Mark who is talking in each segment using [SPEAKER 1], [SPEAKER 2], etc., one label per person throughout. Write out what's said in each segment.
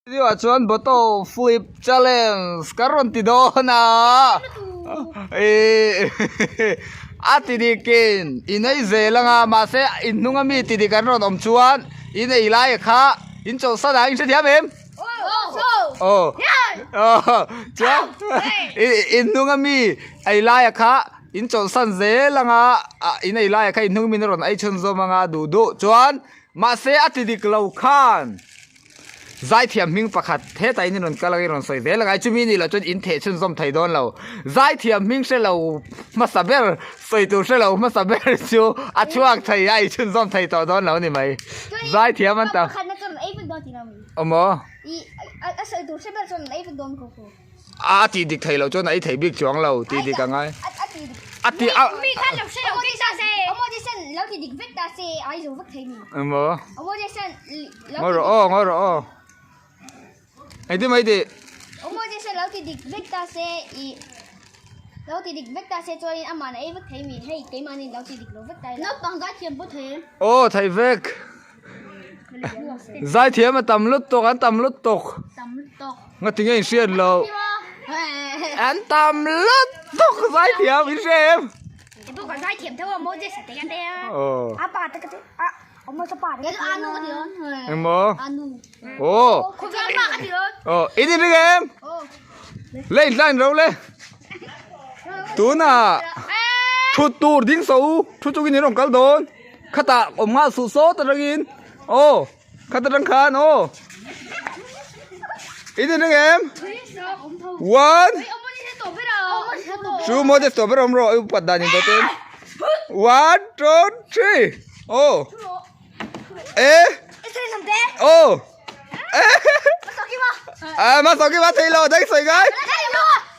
[SPEAKER 1] Di wa chuan bottle flip challenge karon ti do na ati dikin inai zelanga ma se innunga mi ti di karon om chuan inai lai kha in chol sa dang se thiam em oh chuan innunga mi ai lai kha in chol san zelanga inai lai kha innung mi ron ai chun zo manga du du chuan ma se ati dik lo khan zai thiam ming pakhat the tai ni ron kalagi ron soi de lagai chumi ni la chon in the chun zom thai don lo zai thiam ming se lo ma saber soi tu se lo ma saber chu a chuak thai ai chun zom thai to don lo ni mai zai thiam an ta
[SPEAKER 2] khat na chon ai vek don ti na mi
[SPEAKER 1] omo
[SPEAKER 2] I a soi tu se ber chon ai vek don ko ko
[SPEAKER 1] a ti dik thai lo chon ai thai bik chuang lo ti dik ka ngai a ti
[SPEAKER 2] mi khan lo se lo ki sa se omo je sen lo ti dik vek ta se ai zo vek thai mi
[SPEAKER 1] omo
[SPEAKER 2] omo je sen
[SPEAKER 1] ngoro ai di mai di
[SPEAKER 2] omo je sen lo ti dik vek ta se I lo ti dik vek ta se choi ama na ai vek thai mi hei ke mani lo ti dik lo vek ta no pang ga thiam bu the
[SPEAKER 1] ô thầy vek zai thiam mà tầm lút tộc anh tầm lút tộc
[SPEAKER 2] tam tok
[SPEAKER 1] ngắt tiếng anh xuyên lâu anh tầm lút tộc zai thiam anh xem
[SPEAKER 2] e bu ga ga thiam tho omo je sa te kan te a pa ta ka te a omo sa pa de anu ka dion
[SPEAKER 1] em mơ
[SPEAKER 2] anu
[SPEAKER 1] ô
[SPEAKER 2] ko ga ma ka dion
[SPEAKER 1] ít đi em lên lên đâu lên tú nà chút tu dính sâu chút chút cái này nó cắt đốn khát ta ôm ngã sụt sốt ta ra ô khát ta đang khan ô ít đi em one two more just over rồi yêu bật đàn nhìn tên one two three ô ê ô mà sao cái mà thấy lo đấy sợi gái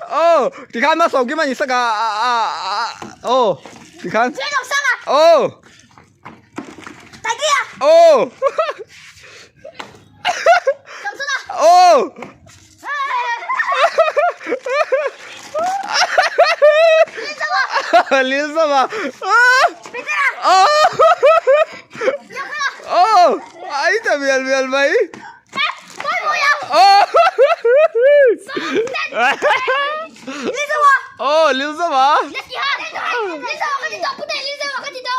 [SPEAKER 1] ô thì khăn mà sao cái mà nhìn sắc ô thì khăn ô ô ô liên sao mà ô ấy ta miền mấy ô liên sao mà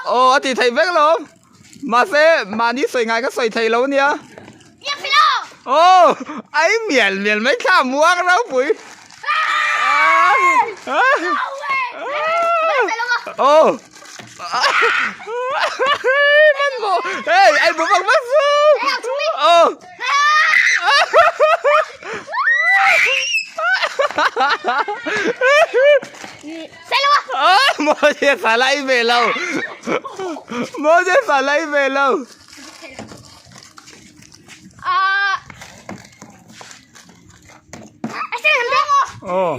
[SPEAKER 1] ô thì thầy vét luôn mà sẽ mà đi soi ngay cái soi thầy lâu nhá ô ấy miền mấy khả mua cái đâu bụi ô anh bộ ê anh bộ bằng mắt su ô mua chia xả lại về lâu mua chia xả lại về lâu ô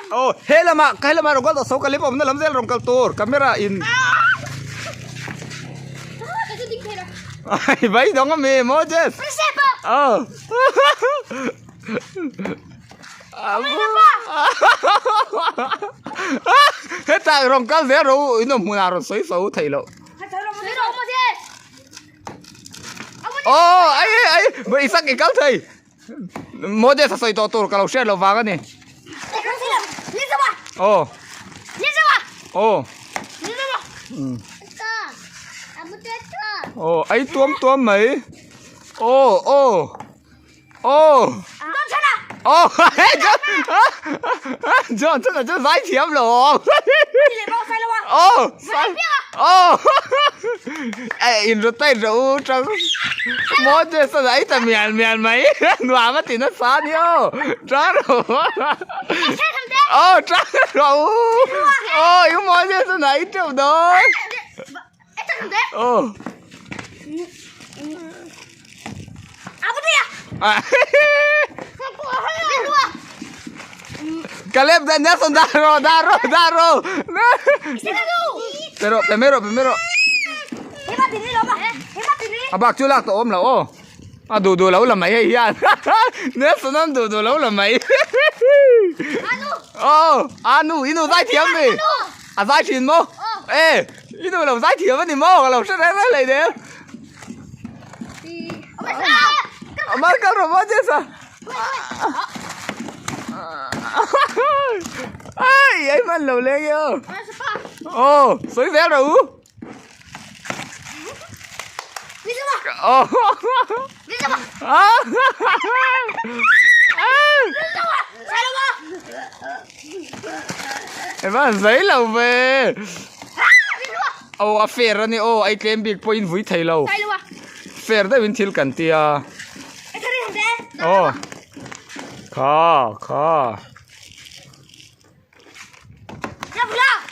[SPEAKER 1] ô hay là mà rồi có số clip ông nó làm gì rồi tour camera in ai vậy đó nghe mẹ mua chứ hết ta rồi cái gì rồi nó mua nào rồi sấy sấu thầy lộ ô ấy vậy sắc cái thầy mua chứ sấy to tour kalau share lo vàng này ô ô ô ấy tuom mấy ô ô John真的真来甜了哦！哦，哦，哎，in rồi tay rượu trong mỗi cái sao đấy ta miền mấy hòa mất thì nó xa đi ô trá rồi ô trá rồi ô yếu mỗi cái sao đấy trong đó ô Caleb dan Nelson daro pero primero abak chulak to om lo ô du lâu là mày hay ya Nelson ăn du lâu là mày anu inu dai thiam đi à dai chin mo ê ít đâu lâu giải thiệu với thì mò lâu sẽ đấy lại đấy mà các rồi mà chứ sao ai ấy mà lâu lên kìa ô sấy vé rồi ô em mà giấy lâu về ô à phê ra nè ô ai claim big point vui thấy lâu phê ra bên thiel cần tia ô kha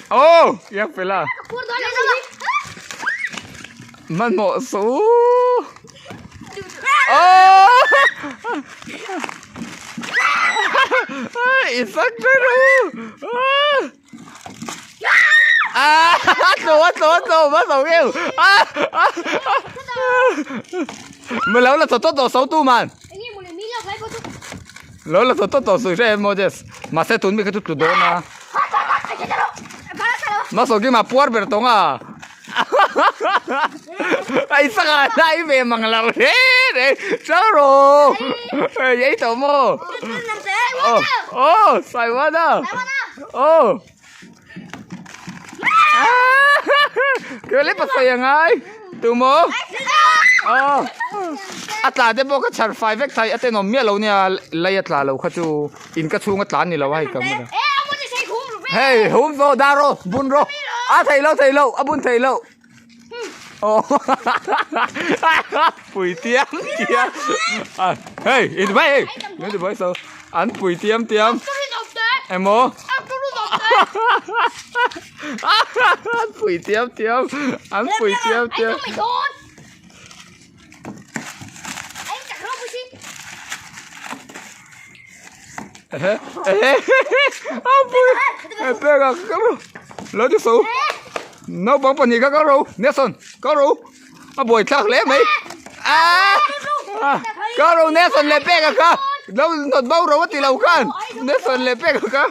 [SPEAKER 1] ô yak phê la man mo số ô isak rồi tổ bắt đầu kêu mà lâu là tổ sáu tu man lâu là tổ sủi ra em Moses mà sẽ tốn bị cái tụt đó na mà số kia mà puar bер tông à ai sao lại về mang lâu thế đấy sao rồi vậy tổ mô ô sai quá đó ô cái lấy bắt tay ngay từ mô ta để bố cái char five vec thay nó mía lâu nha lấy atla lâu khát chú in cái chung atla ni lâu hay cầm đó hey hôm rồi đa rồi bún rồi thầy lâu bún thầy lâu ô bùi tiêm hey in bay nói từ bay sao anh bùi tiêm em mô anh bùi tiêm anh bùi tiêm anh bùi bé gà cá rô lấy đi số nó bóng phần gì cá rô Nelson cá rô à bùi chắc lẽ mấy cá rô Nelson lẽ bé gà đâu nó bao rồi thì lâu khăn Nelson lẽ bé gà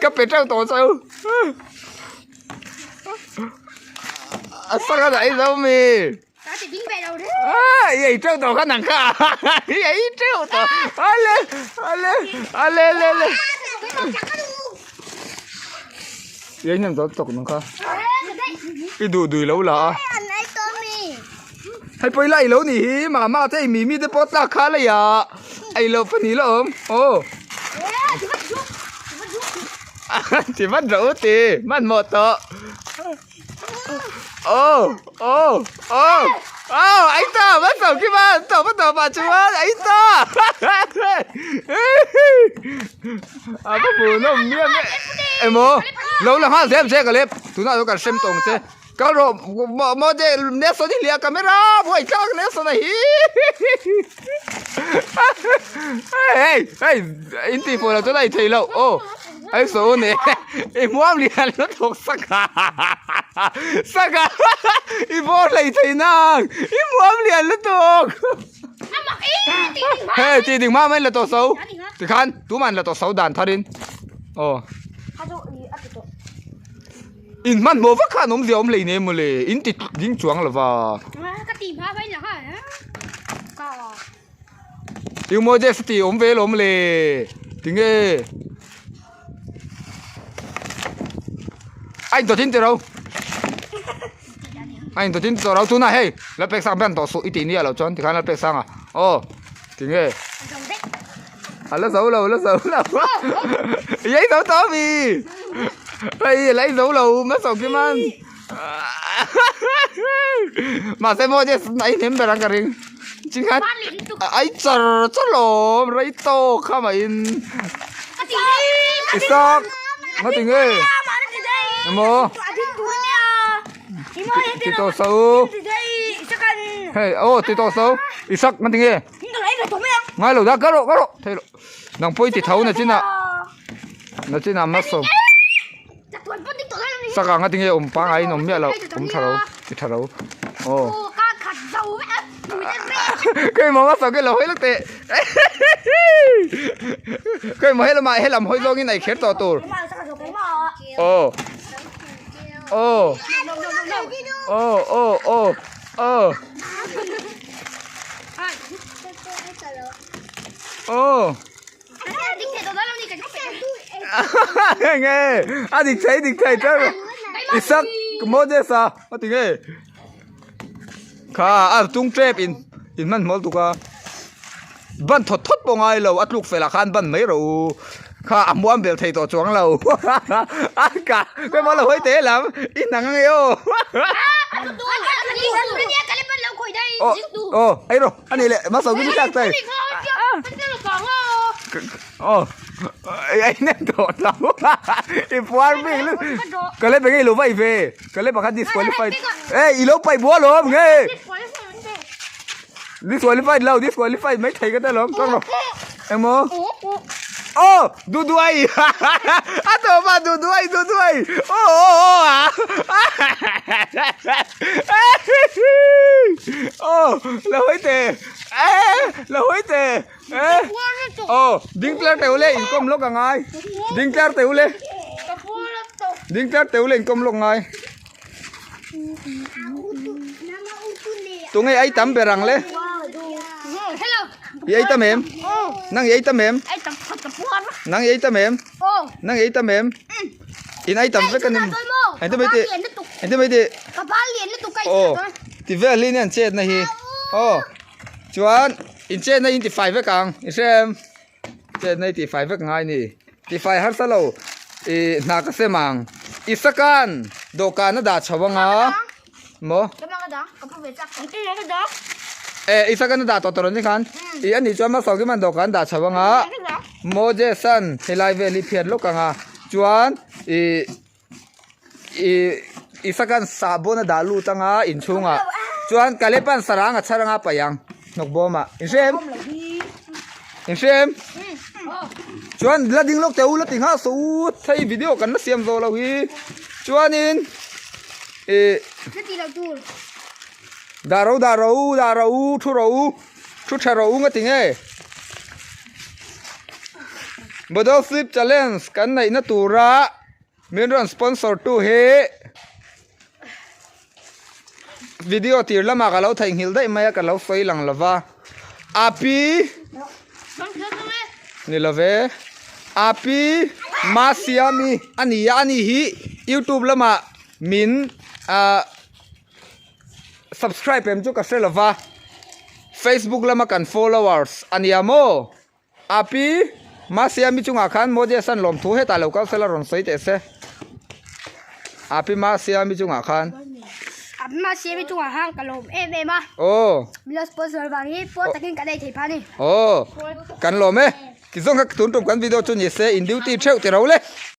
[SPEAKER 1] cái bé trâu tổ sao sao cái đấy đâu mi vậy trâu tổ cái nàng cả vậy trâu tổ lên vậy nhầm tổ tổ nàng cả cái đùi lâu là hay bây lại lâu nỉ mà thấy mì để bớt ra khá là ya ai lâu phần nỉ lâu ô thì bắt rượu thì bắt một tổ ô anh ta bắt đầu cái mà tổ bắt đầu bà chú anh ta bắt buồn nó miên đấy em mô lâu là hai xem xe cái clip chúng ta có cả xem tổng xe cái rồi mà để nét số đi liền camera vui chắc nét số này hey in tỷ phổ là chỗ này thấy lâu ô ai số này em muốn liền nó thuộc sắc em muốn lấy thấy nàng em muốn liền nó thuộc hey thì đừng mà mấy là tổ xấu thì khăn tú mình là tổ xấu đàn thà đến ồ in man mua vắc khăn ông gì ông lấy nè mua lấy in thì dính chuông là vào
[SPEAKER 2] cái tìm phá vậy là hả
[SPEAKER 1] yêu mua cái thì ông về ông lấy tiếng nghe anh tổ tin từ đâu anh tổ tin từ đâu chú này hey là bèn sang bên tổ số ít tiền là chọn thì khán là bèn sang à ô tiếng nghe là xấu lâu giấy xấu to vì đây lấy dấu lâu mất sầu kim ăn mà xem mua chứ này ném về đang cái chính hết ấy chờ lồ lấy to không mà in sao nó tiếng nghe mô thì tổ xấu hey ô thì tổ xấu isak nó tiếng nghe ngay lầu ra cá độ thấy nàng phơi thì thấu này chứ nào nó chứ nào mất sầu sao cả ngay tiếng nghe ôm pa ấy nó mẹ là ôm thà đâu ô cái món sao cái lầu hết lúc tệ cái mà hết là mày hết làm hơi do cái này khét to ô ô ô ô ô ô ô nghe à đi thấy chứ isak mo de sa à tiếng nghe kha à tung trap in man mol tu ka ban thot bong ai lo at luk fela khan ban mai ro kha amuam bel thei to chuang lo a ka cái mol lo hoi te lam in nang nghe ô ô ai rồi anh này lệ mắc sầu cái chắc tay ô anh nem đột lắm im fuar mình luôn cái lấy cái lúa vậy về cái lấy bằng cái disqualified ê ý lúa bay búa luôn nghe disqualified lâu disqualified mấy thầy cái đó lắm con rồi em mơ ô đu đuôi à tôi mà đu đuôi ô à ô là hối tè là hối tè ô đinh clap tèo lên công lúc cả ngày đinh clap tèo lên công lúc ngày tụi ngay ấy tắm bề răng lên ấy tắm em năng ấy tắm em năng ấy tắm em năng ấy tắm em in ấy tắm với cái này anh thấy mấy thì ô thì về lên anh chết này ô chuan in chết này in thì phải với càng xem chết này thì phải với ngay nè thì phải hết sao lâu na cái xe mang isakan dokan nó đã chawang à mo isakan nó đã to rồi kan anh đi chuan mà sau cái màn dokan đã chawang à mo Jason helai về li phiền lúc càng à chuan isakan sabon na dalu tanga in chunga chuan kalepan saranga charanga payang nokboma in xem chuan lading lok teu lating ha so thai video kan na siam zo lo hi chuan in darau thu tharo nga ting e bodol flip challenge kan nei na tura min ron sponsor tu he video tir lama ka lo thaing hil dai maya ka lo foi lang lova api ni love api masiami ani hi youtube lama min subscribe em chu ka se lova facebook lama kan followers aniamo api masiami chunga khan moje san lom thu he ta lo ka sela ron soi te se api masiami chunga khan
[SPEAKER 2] mà xe với chúng hàng cả lồng em á.
[SPEAKER 1] Ồ.
[SPEAKER 2] Bây sponsor vàng đi, po takin cái này thì phá đi.
[SPEAKER 1] Ồ. Cần lồng ấy. Cái giống các tuấn trong quán video cho nhớ xe in duty treo thì đâu lên.